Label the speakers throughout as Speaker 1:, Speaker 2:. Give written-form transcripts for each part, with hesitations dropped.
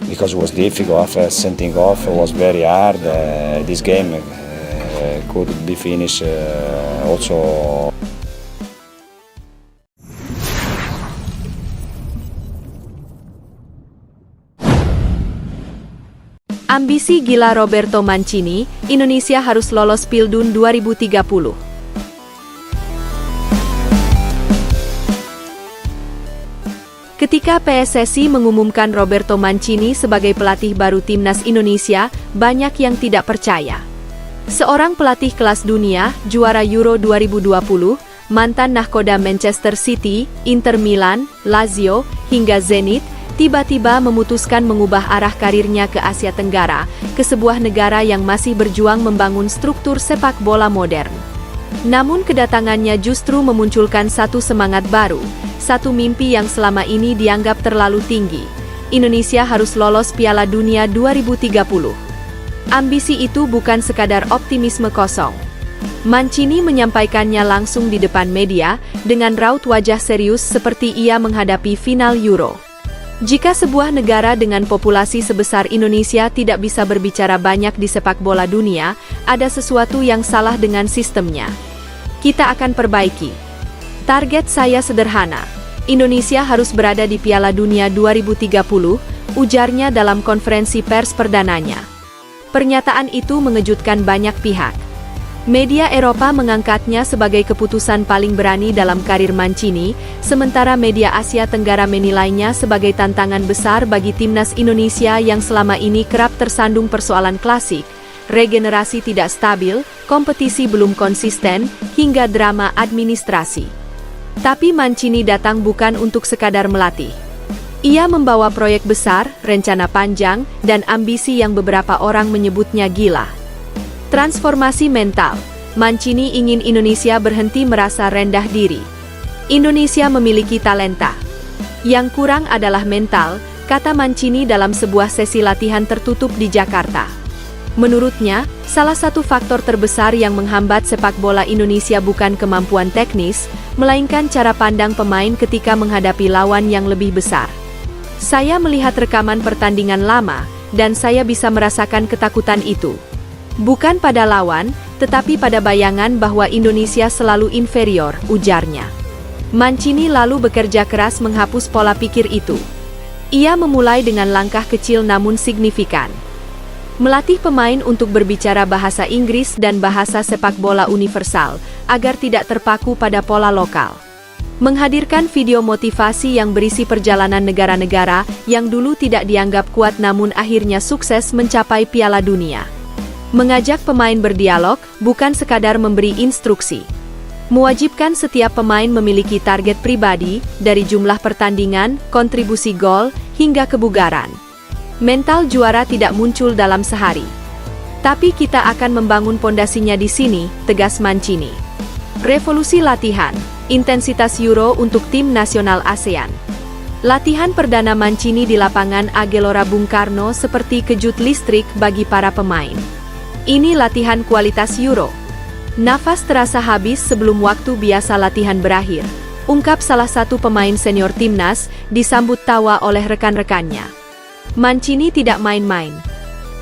Speaker 1: because it was difficult. After sending off, it was very hard. This game could be finished also.
Speaker 2: Ambisi gila Roberto Mancini, Indonesia harus lolos Pildun 2030. Ketika PSSI mengumumkan Roberto Mancini sebagai pelatih baru timnas Indonesia, banyak yang tidak percaya. Seorang pelatih kelas dunia, juara Euro 2020, mantan nahkoda Manchester City, Inter Milan, Lazio, hingga Zenit, tiba-tiba memutuskan mengubah arah karirnya ke Asia Tenggara, ke sebuah negara yang masih berjuang membangun struktur sepak bola modern. Namun kedatangannya justru memunculkan satu semangat baru, satu mimpi yang selama ini dianggap terlalu tinggi. Indonesia harus lolos Piala Dunia 2030. Ambisi itu bukan sekadar optimisme kosong. Mancini menyampaikannya langsung di depan media, dengan raut wajah serius seperti ia menghadapi final Euro. Jika sebuah negara dengan populasi sebesar Indonesia tidak bisa berbicara banyak di sepak bola dunia, ada sesuatu yang salah dengan sistemnya. Kita akan perbaiki. Target saya sederhana. Indonesia harus berada di Piala Dunia 2030, ujarnya dalam konferensi pers perdananya. Pernyataan itu mengejutkan banyak pihak. Media Eropa mengangkatnya sebagai keputusan paling berani dalam karir Mancini, sementara media Asia Tenggara menilainya sebagai tantangan besar bagi timnas Indonesia yang selama ini kerap tersandung persoalan klasik, regenerasi tidak stabil, kompetisi belum konsisten, hingga drama administrasi. Tapi Mancini datang bukan untuk sekadar melatih. Ia membawa proyek besar, rencana panjang, dan ambisi yang beberapa orang menyebutnya gila. Transformasi mental. Mancini ingin Indonesia berhenti merasa rendah diri. Indonesia memiliki talenta. Yang kurang adalah mental, kata Mancini dalam sebuah sesi latihan tertutup di Jakarta. Menurutnya, salah satu faktor terbesar yang menghambat sepak bola Indonesia bukan kemampuan teknis, melainkan cara pandang pemain ketika menghadapi lawan yang lebih besar. Saya melihat rekaman pertandingan lama, dan saya bisa merasakan ketakutan itu. Bukan pada lawan, tetapi pada bayangan bahwa Indonesia selalu inferior, ujarnya. Mancini lalu bekerja keras menghapus pola pikir itu. Ia memulai dengan langkah kecil namun signifikan. Melatih pemain untuk berbicara bahasa Inggris dan bahasa sepak bola universal, agar tidak terpaku pada pola lokal. Menghadirkan video motivasi yang berisi perjalanan negara-negara yang dulu tidak dianggap kuat namun akhirnya sukses mencapai Piala Dunia. Mengajak pemain berdialog, bukan sekadar memberi instruksi. Mewajibkan setiap pemain memiliki target pribadi, dari jumlah pertandingan, kontribusi gol, hingga kebugaran. Mental juara tidak muncul dalam sehari. Tapi kita akan membangun pondasinya di sini, tegas Mancini. Revolusi latihan, intensitas Euro untuk tim nasional ASEAN. Latihan perdana Mancini di lapangan Gelora Bung Karno seperti kejut listrik bagi para pemain. Ini latihan kualitas Euro. Nafas terasa habis sebelum waktu biasa latihan berakhir, ungkap salah satu pemain senior timnas, disambut tawa oleh rekan-rekannya. Mancini tidak main-main.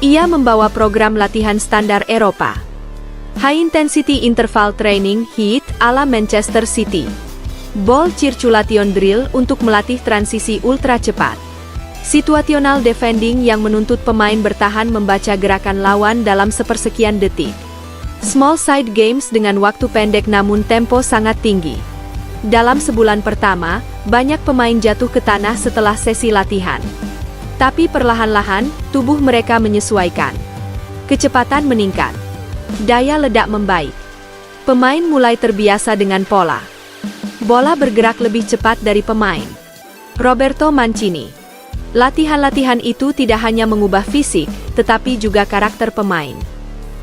Speaker 2: Ia membawa program latihan standar Eropa. High Intensity Interval Training (HIIT) ala Manchester City. Ball Circulation Drill untuk melatih transisi ultra cepat. Situational defending yang menuntut pemain bertahan membaca gerakan lawan dalam sepersekian detik. Small side games dengan waktu pendek namun tempo sangat tinggi. Dalam sebulan pertama, banyak pemain jatuh ke tanah setelah sesi latihan. Tapi perlahan-lahan, tubuh mereka menyesuaikan. Kecepatan meningkat. Daya ledak membaik. Pemain mulai terbiasa dengan pola. Bola bergerak lebih cepat dari pemain. Roberto Mancini. Latihan-latihan itu tidak hanya mengubah fisik, tetapi juga karakter pemain.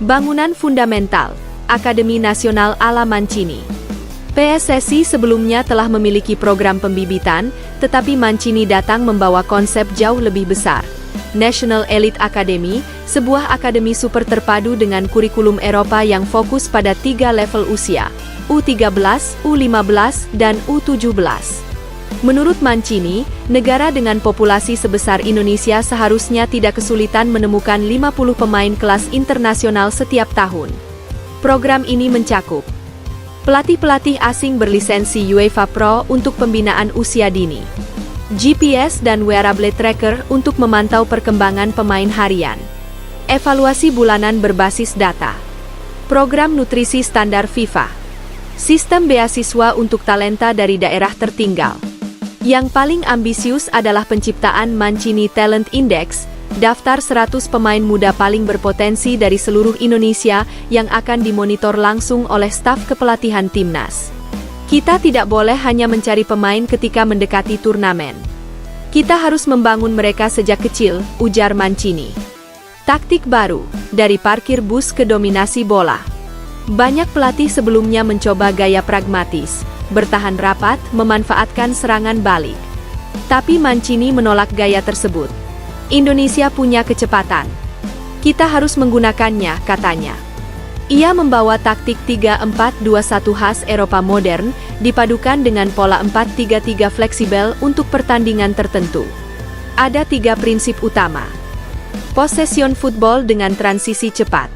Speaker 2: Bangunan fundamental, Akademi Nasional ala Mancini. PSSI sebelumnya telah memiliki program pembibitan, tetapi Mancini datang membawa konsep jauh lebih besar. National Elite Academy, sebuah akademi super terpadu dengan kurikulum Eropa yang fokus pada 3 level usia, U13, U15, dan U17. Menurut Mancini, negara dengan populasi sebesar Indonesia seharusnya tidak kesulitan menemukan 50 pemain kelas internasional setiap tahun. Program ini mencakup pelatih-pelatih asing berlisensi UEFA Pro untuk pembinaan usia dini, GPS dan wearable tracker untuk memantau perkembangan pemain harian, evaluasi bulanan berbasis data, program nutrisi standar FIFA, sistem beasiswa untuk talenta dari daerah tertinggal. Yang paling ambisius adalah penciptaan Mancini Talent Index, daftar 100 pemain muda paling berpotensi dari seluruh Indonesia yang akan dimonitor langsung oleh staf kepelatihan timnas. Kita tidak boleh hanya mencari pemain ketika mendekati turnamen. Kita harus membangun mereka sejak kecil, ujar Mancini. Taktik baru, dari parkir bus ke dominasi bola. Banyak pelatih sebelumnya mencoba gaya pragmatis, bertahan rapat, memanfaatkan serangan balik. Tapi Mancini menolak gaya tersebut. Indonesia punya kecepatan. Kita harus menggunakannya, katanya. Ia membawa taktik 3-4-2-1 khas Eropa modern, dipadukan dengan pola 4-3-3 fleksibel untuk pertandingan tertentu. Ada 3 prinsip utama. Possession football dengan transisi cepat.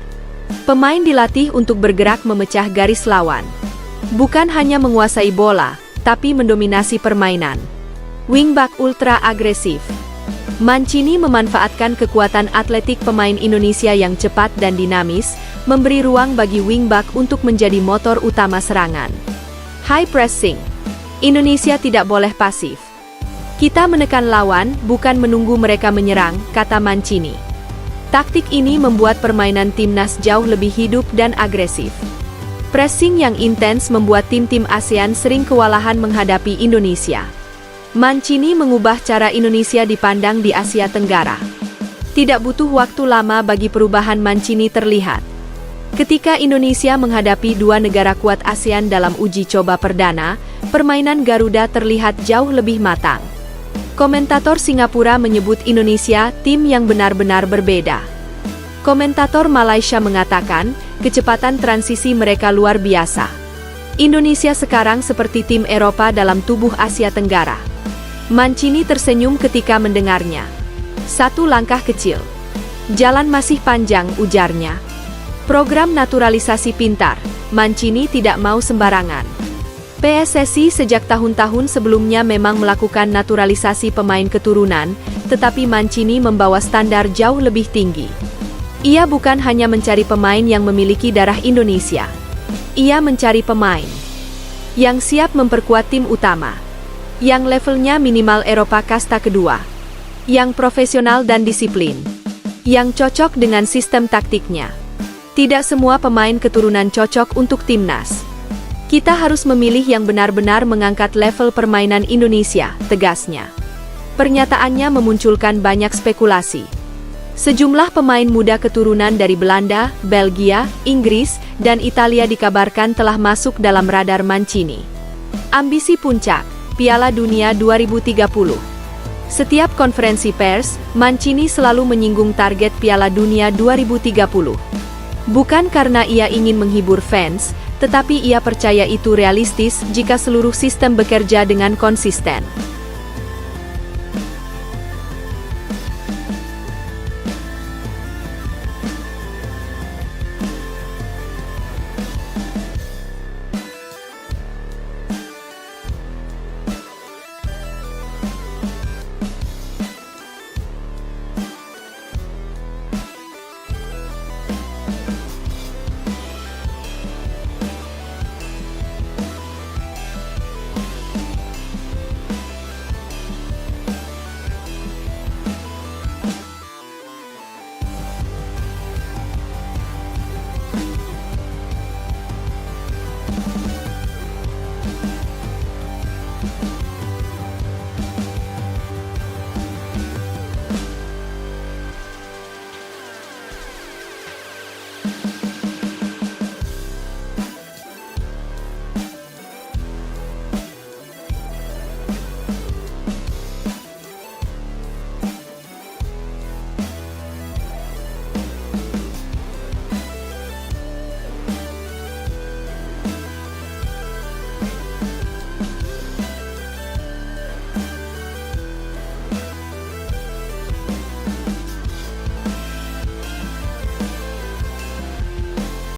Speaker 2: Pemain dilatih untuk bergerak memecah garis lawan. Bukan hanya menguasai bola, tapi mendominasi permainan. Wingback ultra agresif. Mancini memanfaatkan kekuatan atletik pemain Indonesia yang cepat dan dinamis, memberi ruang bagi wingback untuk menjadi motor utama serangan. High pressing. Indonesia tidak boleh pasif. Kita menekan lawan, bukan menunggu mereka menyerang, kata Mancini. Taktik ini membuat permainan timnas jauh lebih hidup dan agresif. Pressing yang intens membuat tim-tim ASEAN sering kewalahan menghadapi Indonesia. Mancini mengubah cara Indonesia dipandang di Asia Tenggara. Tidak butuh waktu lama bagi perubahan Mancini terlihat. Ketika Indonesia menghadapi 2 negara kuat ASEAN dalam uji coba perdana, permainan Garuda terlihat jauh lebih matang. Komentator Singapura menyebut Indonesia tim yang benar-benar berbeda. Komentator Malaysia mengatakan, kecepatan transisi mereka luar biasa. Indonesia sekarang seperti tim Eropa dalam tubuh Asia Tenggara. Mancini tersenyum ketika mendengarnya. 1 langkah kecil. Jalan masih panjang, ujarnya. Program naturalisasi pintar, Mancini tidak mau sembarangan. PSSI sejak tahun-tahun sebelumnya memang melakukan naturalisasi pemain keturunan, tetapi Mancini membawa standar jauh lebih tinggi. Ia bukan hanya mencari pemain yang memiliki darah Indonesia. Ia mencari pemain yang siap memperkuat tim utama, yang levelnya minimal Eropa kasta kedua, yang profesional dan disiplin, yang cocok dengan sistem taktiknya. Tidak semua pemain keturunan cocok untuk timnas. Kita harus memilih yang benar-benar mengangkat level permainan Indonesia, tegasnya. Pernyataannya memunculkan banyak spekulasi. Sejumlah pemain muda keturunan dari Belanda, Belgia, Inggris, dan Italia dikabarkan telah masuk dalam radar Mancini. Ambisi puncak, Piala Dunia 2030. Setiap konferensi pers, Mancini selalu menyinggung target Piala Dunia 2030. Bukan karena ia ingin menghibur fans, tetapi ia percaya itu realistis jika seluruh sistem bekerja dengan konsisten.